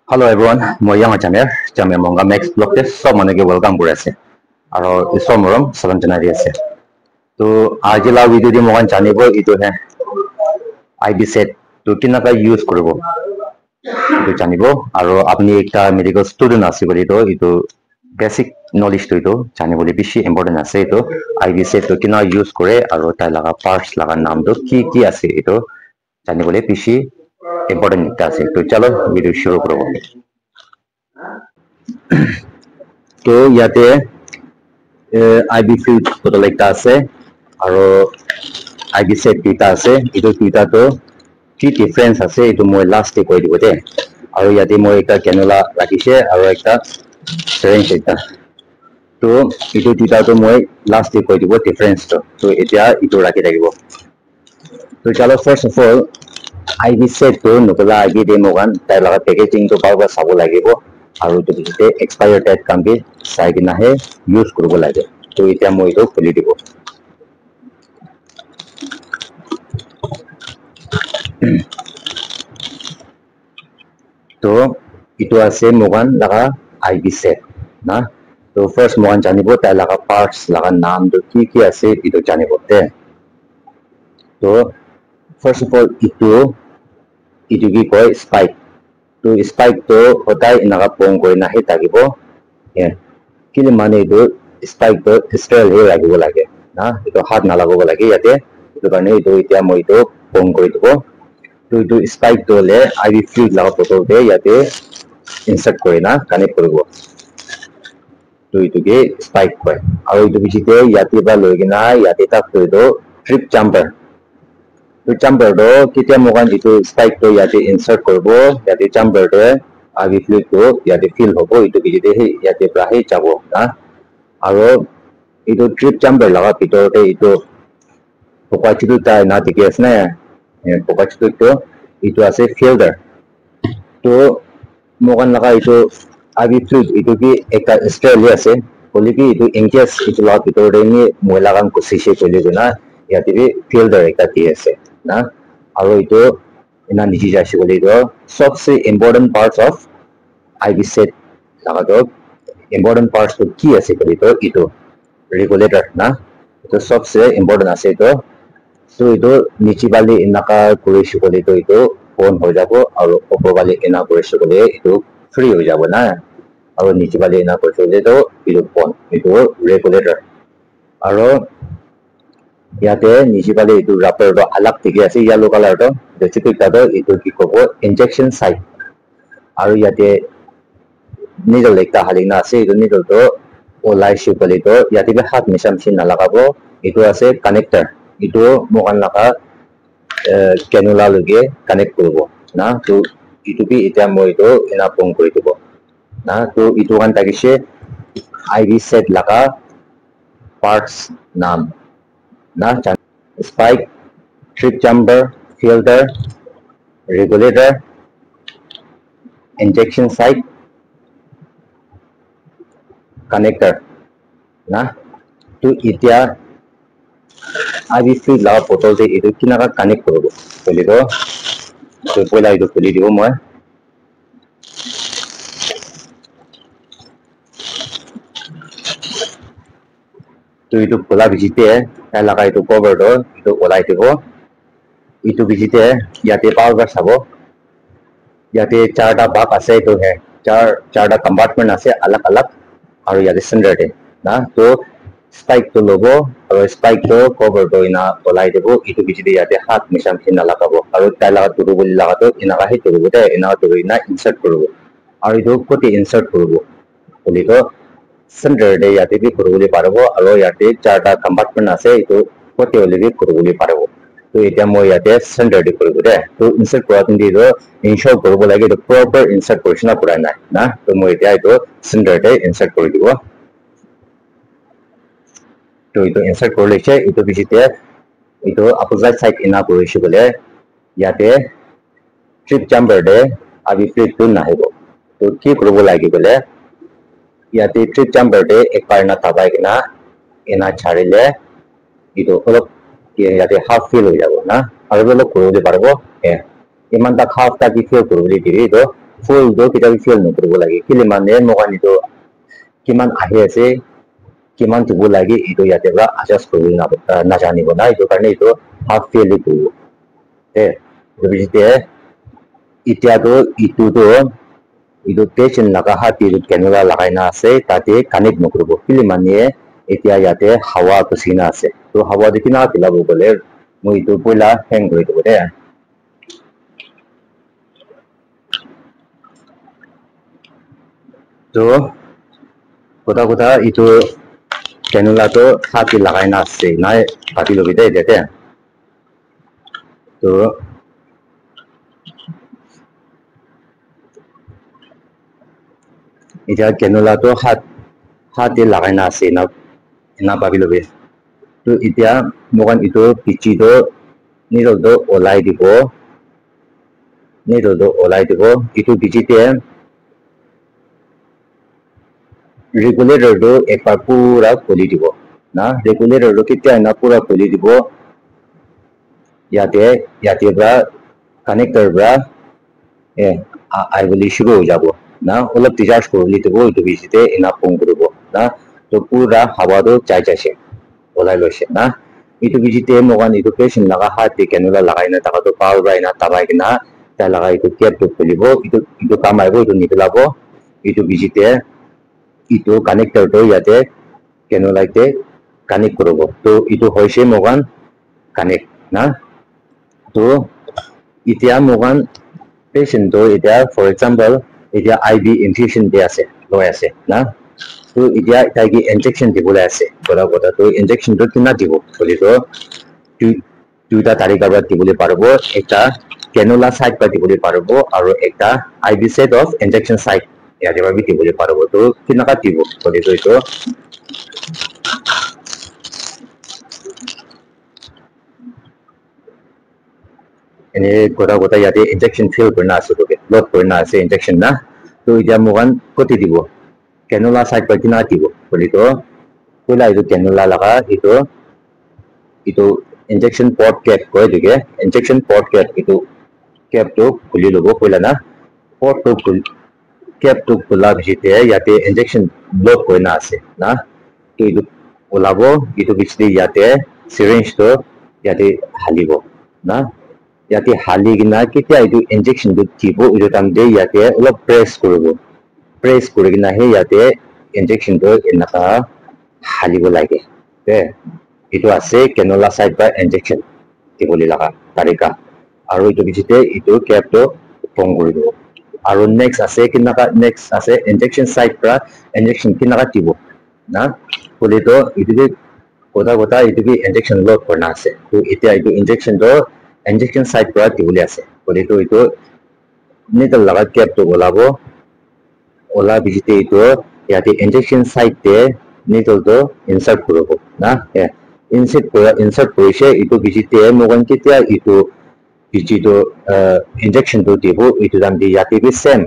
Hello everyone, মই yang Jamir, Jamir Monga Max Block Test, so manage welcome করে আছে আৰু ইছৰ মৰম সালাম জনাই আছে তো আজি লা ভিডিও দি মই জানিব ইটো হে আইবি সেট তো কিনাকা ইউজ কৰিব ইটো জানিব আৰু আপুনি একটা মেডিকেল ষ্টুডেন্ট আছে বুলি তো ইটো বেসিক নলেজ তো ইটো জানিবলৈ বেছি ইম্পৰ্টেন্ট আছে ইটো আইবি সেট তো কিনা ইউজ কৰে আৰু তাই লাগা পাৰ্টস লাগা নামটো কি আছে ইটো জানিবলৈ বেছি ইম্পৰ্টেন্ট আছে তো চলো ভিডিও শুৰু কৰব তো ইয়াতে আইবি ফিল্ড বটল একটা আছে আৰু আইবি সেট দুটা আছে এইটো দুটাটো কি ডিফাৰেন্স আছে এইটো মই লাষ্টে কৈ দিব দে আৰু ইয়াতে মই একটা ক্যানুলা ৰাখিছে আৰু একটা syringe এটা তো এইটো দুটাটো মই লাষ্টে কৈ দিব ডিফারেন্সটো তো এতিয়া এইটো ৰাখি থাকিব তো চলো first of all IB set তো নকলা আইবি ডেমোগান তাই লগা পেকেজিং তো পাবা চাব লাগিব আৰু তো পিছতে এক্সপায়াৰ ডেট কামবি চাই কিনাহে ইউজ কৰিব লাগে তো এতিয়া মই এইটো খুলি দিব তো itu আছে মোগান লাগা আইবি সেট না তো ফার্স্ট মোগান জানিব তাই লাগা পার্টস লাগা নাম তো কি আছে itu জানিব তে তো ফার্স্ট অফ অল itu কি কয় স্পাইক তো স্পাইক তো হতাই ইনাকা পং কৰি নাহি থাকিব কিন্তু মানে এইটো স্পাইক তো ষ্টেল হে ৰাখিব লাগে না এইটো হাত নালাগব লাগে ইয়াতে এইটো কাৰণে এইটো এতিয়া মই এইটো পং কৰি দিব তো এইটো স্পাইক তো হলে আইবি ফ্লুইড লাগা বটলতে ইয়াতে ইনসার্ট কৰি না কানেক্ট কৰিব তো এইটোকে স্পাইক কয় আৰু এইটো পিছতে ইয়াতে বা লৈ কিনা ইয়াতে তাক এইটো ট্ৰিপ জাম্পাৰ তো জাম্পাৰটো কেতিয়া মোগান এইটো স্পাইক তো ইয়াতে ইনসাৰ্ট কৰিব ইয়াতে জাম্পাৰটো আইবি ফ্লুইড তো ইয়াতে ফিল হ'ব এইটো পিছতে ইয়াতে প্ৰাহে যাব না আৰু এইটো ট্ৰিপ জাম্পাৰ লাগা ভিতৰতে এইটো পকাচিটো তাই না দেখি আছে না পকাচিটো তো এইটো আছে ফিল্টাৰ তো মোগান লাগা এইটো আইবি ফ্লুইড এইটো কি একটা স্ট্ৰেলি আছে বলি কি এইটো ইনকেস এইটো লাগা ভিতৰতে নি ময়লা কাম কুচিছে কলি না ইয়াতে ফিল্টাৰ একটা দি আছে না আৰু এইটো ইনা নিজি যাইছে বলি তো সবসে important parts of IB set লাগা তো ইম্পর্টেন্ট পার্টস তো কি আছে বলি তো এইটো রেগুলেটর না তো সবসে ইম্পর্টেন্ট আছে তো তো এইটো নিচি বালি ইনাকা কৰিছে বলি তো এইটো অন হৈ যাব আৰু ওপৰ বালি ইনা কৰিছে বলি এইটো ফ্ৰী হৈ যাব না আৰু নিচি বালি ইনা কৰিছে বলি তো এইটো অন এইটো ৰেগুলেটৰ আৰু ইয়াতে নিচি বালি এইটো ৰাবাৰটো আলাগ ঠিকে আছে ইয়েলো কালাৰটো বেছিকৈ তাতো এইটো কি ক'ব ইনজেকশন সাইট আৰু ইয়াতে নিডল একটা হালিনা আছে এইটো নিডলটো ওলাইছে বলি তো ইয়াতে হাত মিছা মিছি নালাগাব এইটো আছে connector itu mokan laka canula lagi connect কৰব না তো itu bi এটা মই itu ina pong কৰি দিব না তো itu kan থাকিছে আইবি সেট লাগা পার্টস নাম না spike trip jumper filter regulator injection site connector না তো এতিয়া আইবি ফ্লুইড লাগা বটলতে এইটো কিনাকা কানেক্ট কৰিব বলি তো পইলা এইটো খুলি দিব মই তো এইটো খোলা ভিজিতে তাই লাগা এইটো কভাৰটো এইটো ওলাই দিব এইটো ভিজিতে ইয়াতে পাৱাৰ চাব ইয়াতে চাৰটা ভাগ আছে এইটো হে চাৰটা কম্পাৰ্টমেন্ট আছে আলাগ আলাগ আৰু ইয়াতে সেন্টাৰতে না তো স্পাইক তো লব আৰু স্পাইক তো কভাৰ তো ইনা ওলাই দিব ইটো বিচিতে ইয়াতে হাত মিছা মিছি নালাগাব আৰু তাই লাগা তুৰু বুলি লাগাটো ইনাকা হে তুৰু দে ইনা তুৰু ইনা ইনসাৰ্ট কৰিব আৰু ইটো কতি ইনসাৰ্ট কৰিব বুলি তো সেন্টাৰ দে ইয়াতে বি কৰিবলৈ পাৰিব আৰু ইয়াতে চাৰটা কম্পাৰ্টমেন্ট আছে ইটো কতি হলে বি কৰিবলৈ পাৰিব তো এতিয়া মই ইয়াতে সেন্টাৰ দি কৰিব দে তো ইনসাৰ্ট কৰাটো দিটো ইনশিওৰ কৰিব লাগে তো প্ৰপাৰ ইনসাৰ্ট কৰিছ না কৰা নাই না তো মই এতিয়া এইটো সেন্টাৰ দে ইনসাৰ্ট কৰি দিব তো itu insert কৰি লৈছে itu পিছতে itu opposite side ইনা কৰিছে বলে ইয়াতে ট্ৰিপ জাম্পাৰ দে আইবি ফ্লুইড তো নাহিব তো কি কৰিব লাগে বলে ইয়াতে ট্ৰিপ জাম্পাৰ দে একবাৰ না তাবাই কিনা ইনা ছাড়িলে itu অলপ ইয়াতে হাফ ফিল হৈ যাব না আৰু অলপ কৰিব পাৰিব ইমান তা হাফ তা কি ফিল কৰিবলৈ দিবি তো full do kita feel no kuro lagi kile mane mokan itu kiman ahe ase kiman tubu lagi itu yate ba adjust kuri na jani bona itu karne itu half feel itu itu bijite itia to itu patient laga hati itu cannula lagai na ase tate connect no kuro kile mane itia yate hawa kusina ase to hawa dikina tilabo gole mo itu poila hang kuri do de to kota itu cannula to hati lagai na ase nai pati lobi de dete to ija cannula to hati lagai na ase na pabi lobi to itia mokan itu pichi to needle to olai dibo itu bijite regulator do ekbar pura kholi dibo na regulator do kitia na pura kholi dibo yate bra connector bra I will issue ho jabo na olap discharge korli dibo itu bijite ina phone koribo na to pura hawa do chai se olai loise na itu bijite mogan itu patient laga hati cannula lagai na taka to power bai na tabai kina ta laga itu cap to kholibo itu kamai bo itu nikolabo itu bijite itu connector to yate cannula te connect korobo to itu hoise mogan connect na to itia mogan patient to itia for example itia IV infusion de ase loi ase na to itia taigi injection dibole ase kota to injection to kina dibo boli to duita tarika ba dibole parbo ekta cannula side pa dibole parbo aro ekta IV set of injection site yate ba bi dibole parbo to kinaka dibo boli to ito ene kota yate injection fill korna ase to load korna ase injection na to ija mogan koti dibo cannula side pa kina dibo boli to koila itu cannula laga itu injection port cap koi dige injection port cap itu cap to khuli lobo koila na port to cap to khula bijite yate injection load korna ase na to itu olabo itu bijite yate syringe to yate halibo na yate hali gina ketia itu injection to dibo itu tamde yate olop press kori gina he yate injection to enaka halibo lage itu ase cannula side by injection dibole laga tarika aro itu bijite itu cap to pong kori do aro next ase injection site pra injection kinaka dibo na bole to itu kota itu ki injection load korna ase to itia itu injection to injection site pra dibole ase bole to itu needle laga cap to ola bijite itu yate injection site te needle to insert korobo na insert korise itu bijite mogan ketia itu bichi to injection to dibo itu damdi yate bi same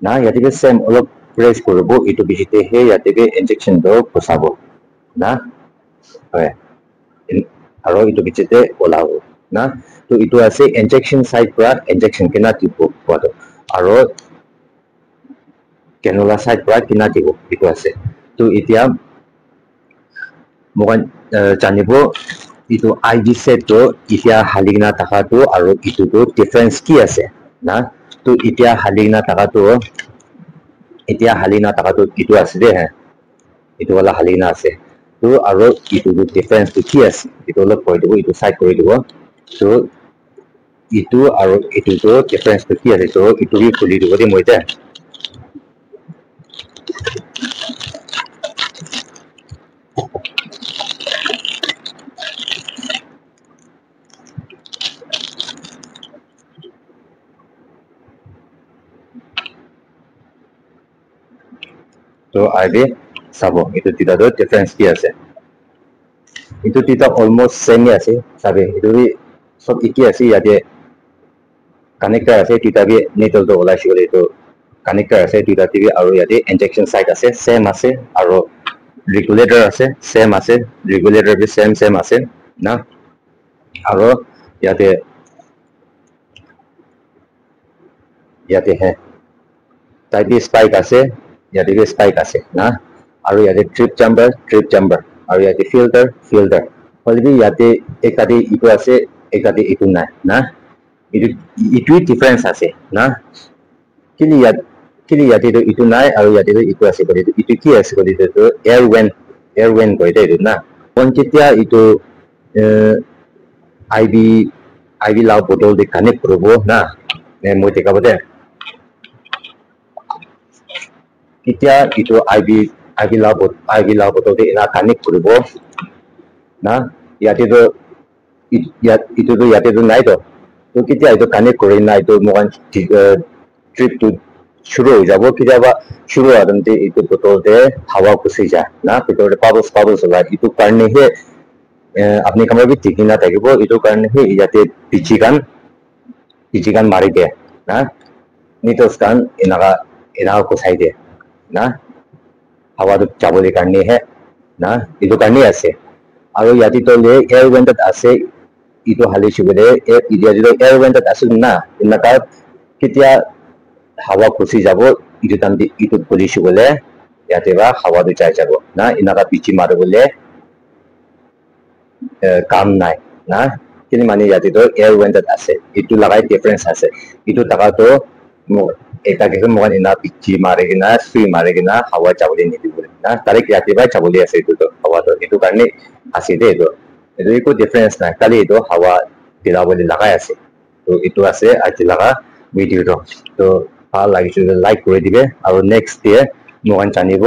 na yate bi same olop press korobo itu bijite he yate bi injection to posabo na aro itu bijite olabo na to itu ase injection site pra injection kena dibo podo aro cannula site pra kena dibo itu ase to itia mogan janibo itu IV set to itia haligna taka to aro itu to difference ki ase na to itia haligna taka to itu ase de itu wala haligna ase to aro itu to difference to ki ase itu lo koi dibo itu side koi dibo so itu aro itu to difference to ki ase so itu bi khuli dibo de moite so IV sabo itu tita do difference ki ase itu tita almost same ase sabe itu bi sob iki ase yate connector ase tita bi needle to ola shigole itu connector ase tita tv aro yate injection site ase same ase aro regulator ase same ase regulator bi same ase na aro yate he type spike ase yate be spike ase na aru yate trip chamber aru yate filter holbi yate ekadi itu ase ekadi itu nai na itu difference ase na kili yate itu nai aru yate itu ase kori itu ki ase kori to air vent koi de na ponchetia itu IV law bottle de connect korobo na moi dekabo de Kitya itu IV law bottle de ina connect koribo na yate to yate to nai to kitya itu connect kori na itu mokan trip to shuru ho jabo kitya shuru adamte itu bottle de hawa kusi ja na bottle de bubbles hola itu karne he apni kamar bi tikina thakibo itu karne he yate pichikan mari de na nitos kan ina kusai de na hawa to jabole karne he na itu karne ase aru yati to le air vent ase itu hali shibole air vent ase na inaka kitya hawa kusi jabo itu tamdi itu poli shibole yate ba hawa to jai jabo na inaka pichi maribole কাম নাই না কিন্তু মানে ইয়াতে তো air vent আছে itu lagai difference ase itu taka to eta ke mo ina pichi mare gina sui mare gina hawa chabole ni dibole na tare yate ba chabole ase itu to hawa to itu karne ase de itu iko difference na kali itu hawa dilabole lagai ase to itu ase aji laga video to ভাল লাগিছে like করে দিবে আর next day Mohan জানিব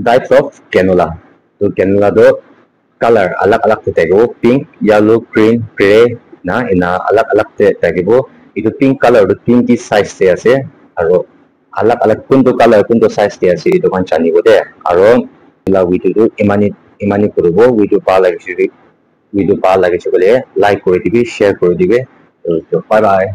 types of canola to canola do color alak te tagibo pink yellow green gray na ina alak te tagibo itu pink color do pink ki size te ase aro alak kunto color kunto size te ase itu kan janibo de aro la video do imani koribo video pa lagise bole like kori dibe share kori dibe to bye bye